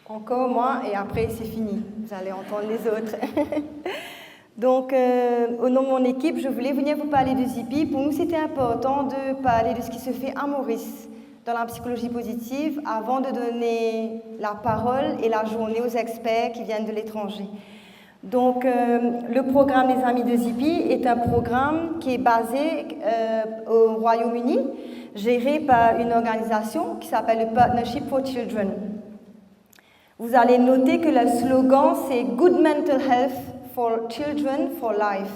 Encore moi, et après c'est fini. Vous allez entendre les autres. Donc, au nom de mon équipe, je voulais venir vous parler de Zippy. Pour nous, c'était important de parler de ce qui se fait à Maurice dans la psychologie positive avant de donner la parole et la journée aux experts qui viennent de l'étranger. Donc, le programme Les Amis de Zippy est un programme qui est basé au Royaume-Uni, géré par une organisation qui s'appelle le Partnership for Children. Vous allez noter que le slogan, c'est « Good Mental Health for Children for Life ».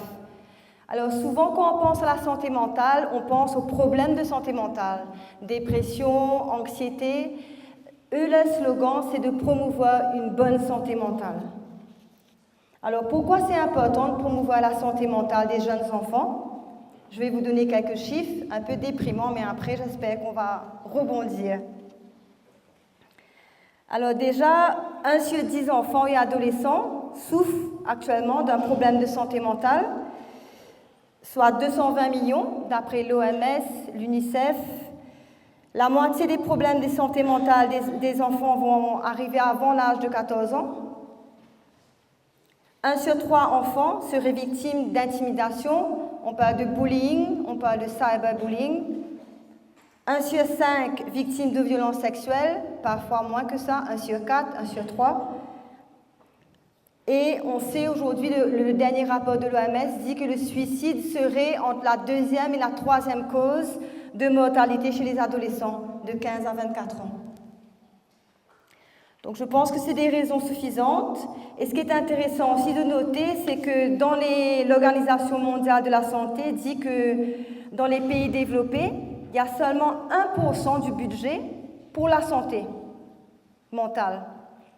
Alors souvent, quand on pense à la santé mentale, on pense aux problèmes de santé mentale, dépression, anxiété. Eux, leur slogan, c'est de promouvoir une bonne santé mentale. Alors pourquoi c'est important de promouvoir la santé mentale des jeunes enfants? Je vais vous donner quelques chiffres, un peu déprimants, mais après j'espère qu'on va rebondir. Alors déjà, 1 sur 10 enfants et adolescents souffrent actuellement d'un problème de santé mentale, soit 220 millions d'après l'OMS, l'UNICEF. La moitié des problèmes de santé mentale des enfants vont arriver avant l'âge de 14 ans. 1 sur 3 enfants seraient victimes d'intimidation. On parle de bullying, on parle de cyberbullying. 1 sur 5 victimes de violences sexuelles, parfois moins que ça, 1 sur 4, 1 sur 3. Et on sait aujourd'hui, le dernier rapport de l'OMS dit que le suicide serait entre la 2e et la 3e cause de mortalité chez les adolescents de 15 à 24 ans. Donc je pense que c'est des raisons suffisantes. Et ce qui est intéressant aussi de noter, c'est que dans l'Organisation mondiale de la santé dit que dans les pays développés, il y a seulement 1% du budget pour la santé mentale.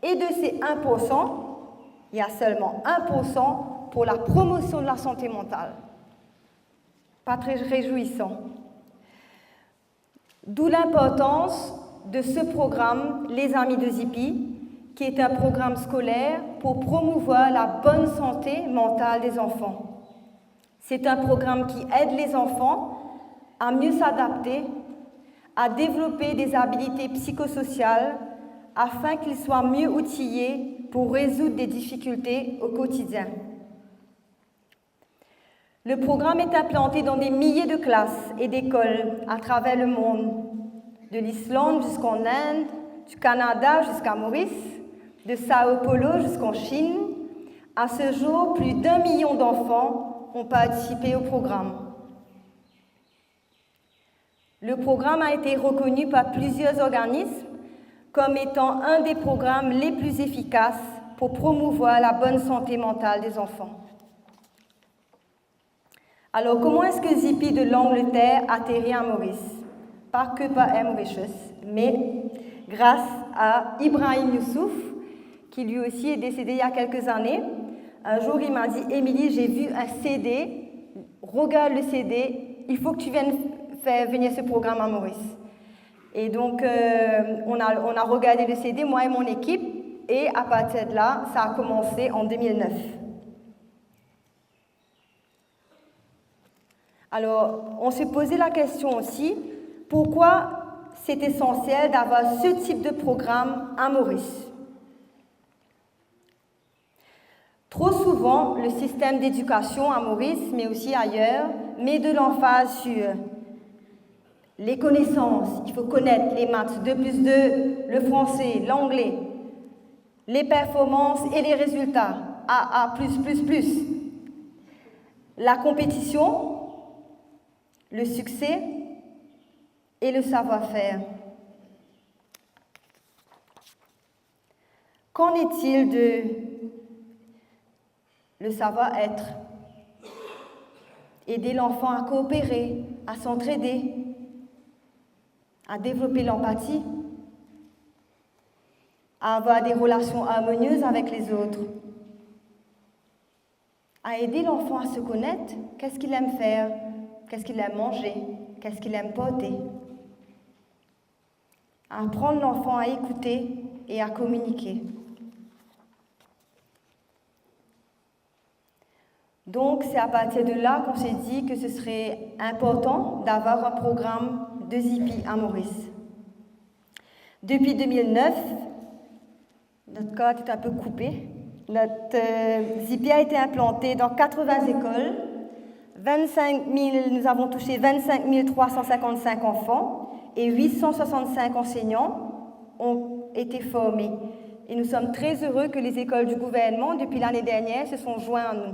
Et de ces 1%, il y a seulement 1% pour la promotion de la santé mentale. Pas très réjouissant. D'où l'importance de ce programme, Les Amis de Zippy, qui est un programme scolaire pour promouvoir la bonne santé mentale des enfants. C'est un programme qui aide les enfants à mieux s'adapter, à développer des habiletés psychosociales afin qu'ils soient mieux outillés pour résoudre des difficultés au quotidien. Le programme est implanté dans des milliers de classes et d'écoles à travers le monde, de l'Islande jusqu'en Inde, du Canada jusqu'à Maurice, de Sao Paulo jusqu'en Chine. À ce jour, plus d'1 million d'enfants ont participé au programme. Le programme a été reconnu par plusieurs organismes comme étant un des programmes les plus efficaces pour promouvoir la bonne santé mentale des enfants. Alors, comment est-ce que Zippy de l'Angleterre atterrit à Maurice? Pas que par Air Mauritius, mais grâce à Ibrahim Youssouf, qui lui aussi est décédé il y a quelques années. Un jour, il m'a dit « Émilie, j'ai vu un CD, regarde le CD, il faut que tu viennes faire venir ce programme à Maurice. » Et donc, on a regardé le CD, moi et mon équipe, et à partir de là, ça a commencé en 2009. Alors, on s'est posé la question aussi, pourquoi c'est essentiel d'avoir ce type de programme à Maurice? Trop souvent, le système d'éducation à Maurice, mais aussi ailleurs, met de l'emphase sur les connaissances, il faut connaître les maths, 2 plus 2, le français, l'anglais, les performances et les résultats, AA+++, la compétition, le succès et le savoir-faire. Qu'en est-il de le savoir-être? Aider l'enfant à coopérer, à s'entraider, à développer l'empathie, à avoir des relations harmonieuses avec les autres, à aider l'enfant à se connaître, qu'est-ce qu'il aime faire, qu'est-ce qu'il aime manger, qu'est-ce qu'il aime porter, à apprendre l'enfant à écouter et à communiquer. Donc, c'est à partir de là qu'on s'est dit que ce serait important d'avoir un programme de Zippy à Maurice. Depuis 2009, Notre code est un peu coupé. Notre Zippy a été implanté dans 80 écoles. Nous avons touché 25 355 enfants et 865 enseignants ont été formés. Et nous sommes très heureux que les écoles du gouvernement, depuis l'année dernière, se sont joints à nous.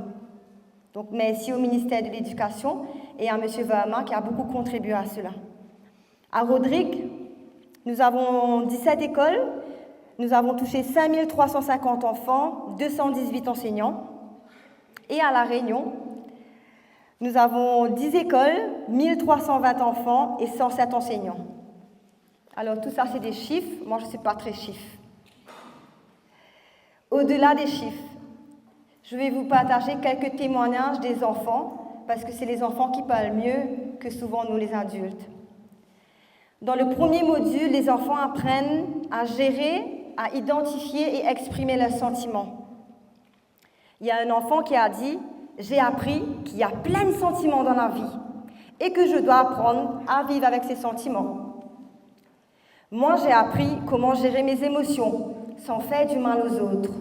Donc, merci au ministère de l'Éducation et à M. Vahama qui a beaucoup contribué à cela. À Rodrigue, nous avons 17 écoles. Nous avons touché 5 350 enfants, 218 enseignants. Et à La Réunion, nous avons 10 écoles, 1320 enfants et 107 enseignants. Alors tout ça, c'est des chiffres. Moi, je ne suis pas très chiffre. Au-delà des chiffres, je vais vous partager quelques témoignages des enfants, parce que c'est les enfants qui parlent mieux que souvent nous les adultes. Dans le premier module, les enfants apprennent à gérer, à identifier et exprimer leurs sentiments. Il y a un enfant qui a dit « J'ai appris qu'il y a plein de sentiments dans la vie et que je dois apprendre à vivre avec ces sentiments. Moi, j'ai appris comment gérer mes émotions sans faire du mal aux autres. »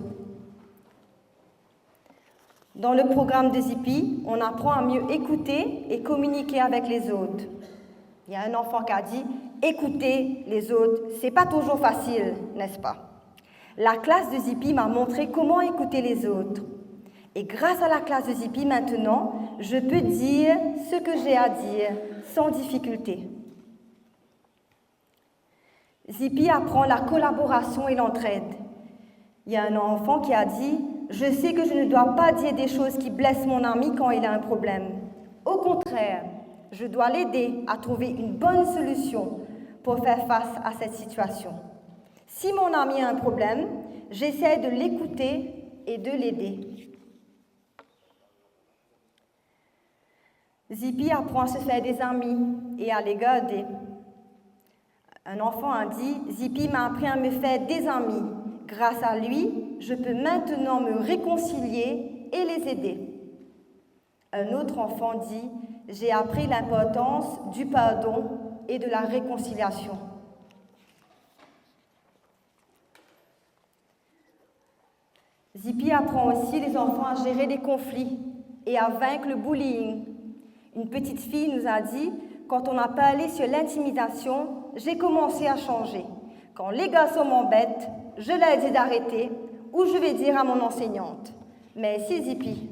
Dans le programme de Zippy, on apprend à mieux écouter et communiquer avec les autres. Il y a un enfant qui a dit « Écouter les autres, c'est pas toujours facile, n'est-ce pas ?» La classe de Zippy m'a montré comment écouter les autres. Et grâce à la classe de Zippy, maintenant, je peux dire ce que j'ai à dire sans difficulté. Zippy apprend la collaboration et l'entraide. Il y a un enfant qui a dit « Je sais que je ne dois pas dire des choses qui blessent mon ami quand il a un problème. Au contraire, je dois l'aider à trouver une bonne solution pour faire face à cette situation. Si mon ami a un problème, j'essaie de l'écouter et de l'aider. » Zippy apprend à se faire des amis et à les garder. Un enfant a dit « Zippy m'a appris à me faire des amis. Grâce à lui, je peux maintenant me réconcilier et les aider. » Un autre enfant dit « J'ai appris l'importance du pardon et de la réconciliation. » Zippy apprend aussi les enfants à gérer des conflits et à vaincre le bullying. Une petite fille nous a dit « Quand on a parlé sur l'intimidation, j'ai commencé à changer. Quand les garçons m'embêtent, je leur dis d'arrêter ou je vais dire à mon enseignante. Merci Zippy. »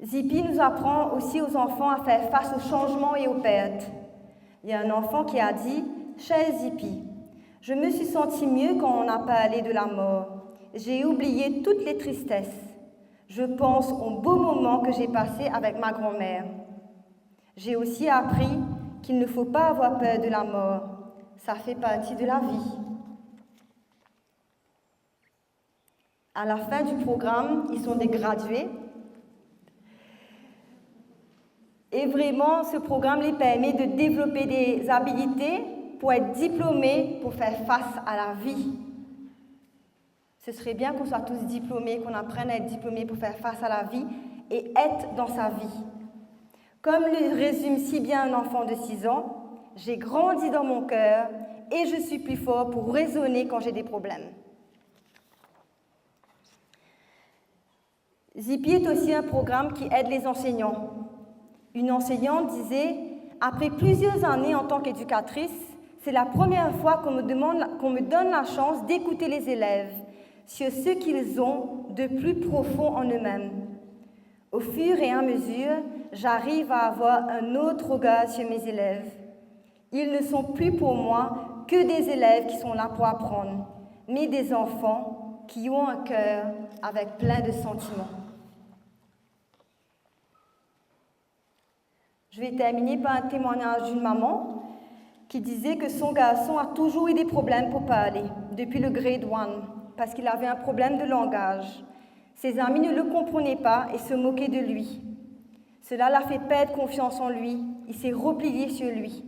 Zippy nous apprend aussi aux enfants à faire face aux changements et aux pertes. Il y a un enfant qui a dit « Cher Zippy, je me suis senti mieux quand on a parlé de la mort. J'ai oublié toutes les tristesses. Je pense aux beaux moments que j'ai passés avec ma grand-mère. J'ai aussi appris qu'il ne faut pas avoir peur de la mort. Ça fait partie de la vie. » À la fin du programme, ils sont des gradués. Et vraiment, ce programme les permet de développer des habiletés pour être diplômés, pour faire face à la vie. Ce serait bien qu'on soit tous diplômés, qu'on apprenne à être diplômés pour faire face à la vie et être dans sa vie. Comme le résume si bien un enfant de 6 ans, « J'ai grandi dans mon cœur et je suis plus fort pour raisonner quand j'ai des problèmes. » Zippy est aussi un programme qui aide les enseignants. Une enseignante disait « Après plusieurs années en tant qu'éducatrice, c'est la première fois qu'on me donne la chance d'écouter les élèves sur ce qu'ils ont de plus profond en eux-mêmes. Au fur et à mesure, j'arrive à avoir un autre regard sur mes élèves. Ils ne sont plus pour moi que des élèves qui sont là pour apprendre, mais des enfants qui ont un cœur avec plein de sentiments. » Je vais terminer par un témoignage d'une maman qui disait que son garçon a toujours eu des problèmes pour parler, depuis le grade 1, parce qu'il avait un problème de langage. Ses amis ne le comprenaient pas et se moquaient de lui. Cela l'a fait perdre confiance en lui, il s'est replié sur lui.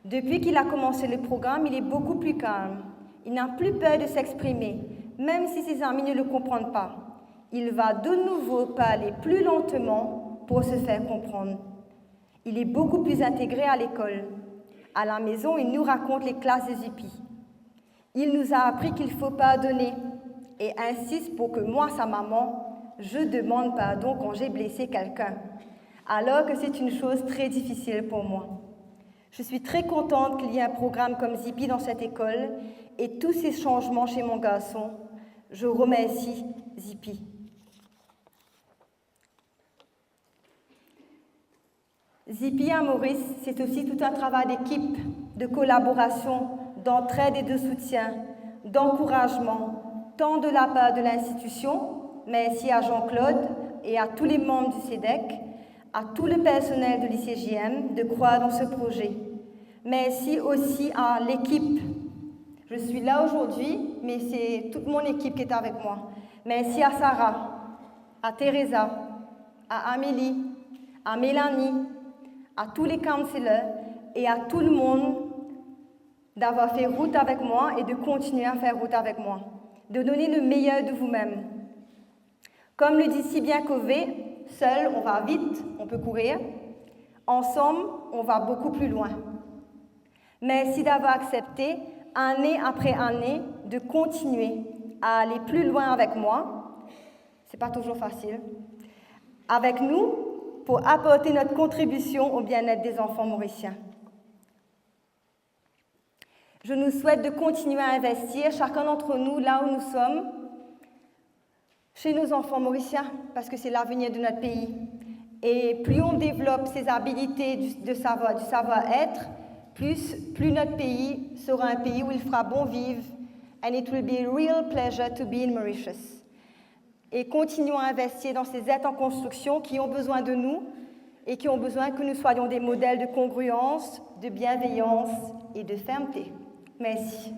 Depuis qu'il a commencé le programme, il est beaucoup plus calme. Il n'a plus peur de s'exprimer, même si ses amis ne le comprennent pas. Il va de nouveau parler plus lentement pour se faire comprendre. Il est beaucoup plus intégré à l'école. À la maison, il nous raconte les classes de Zippy. Il nous a appris qu'il faut pardonner et insiste pour que moi, sa maman, je demande pardon quand j'ai blessé quelqu'un, alors que c'est une chose très difficile pour moi. Je suis très contente qu'il y ait un programme comme Zippy dans cette école et tous ces changements chez mon garçon. Je remercie Zippy. Zippy à Maurice, c'est aussi tout un travail d'équipe, de collaboration, d'entraide et de soutien, d'encouragement, tant de la part de l'institution, mais aussi à Jean-Claude et à tous les membres du CEDEC, à tout le personnel de l'ICJM de croire dans ce projet, mais aussi à l'équipe. Je suis là aujourd'hui, mais c'est toute mon équipe qui est avec moi. Mais aussi à Sarah, à Teresa, à Amélie, à Mélanie, à tous les counselors et à tout le monde d'avoir fait route avec moi et de continuer à faire route avec moi, de donner le meilleur de vous-même. Comme le dit si bien Covey, seul on va vite, on peut courir, ensemble on va beaucoup plus loin. Merci d'avoir accepté, année après année, de continuer à aller plus loin avec moi. C'est pas toujours facile. Avec nous, pour apporter notre contribution au bien-être des enfants mauriciens. Je nous souhaite de continuer à investir, chacun d'entre nous, là où nous sommes, chez nos enfants mauriciens, parce que c'est l'avenir de notre pays. Et plus on développe ces habiletés du savoir-être, plus notre pays sera un pays où il fera bon vivre, and it will be a real pleasure to be in Mauritius. Et continuons à investir dans ces êtres en construction qui ont besoin de nous et qui ont besoin que nous soyons des modèles de congruence, de bienveillance et de fermeté. Merci.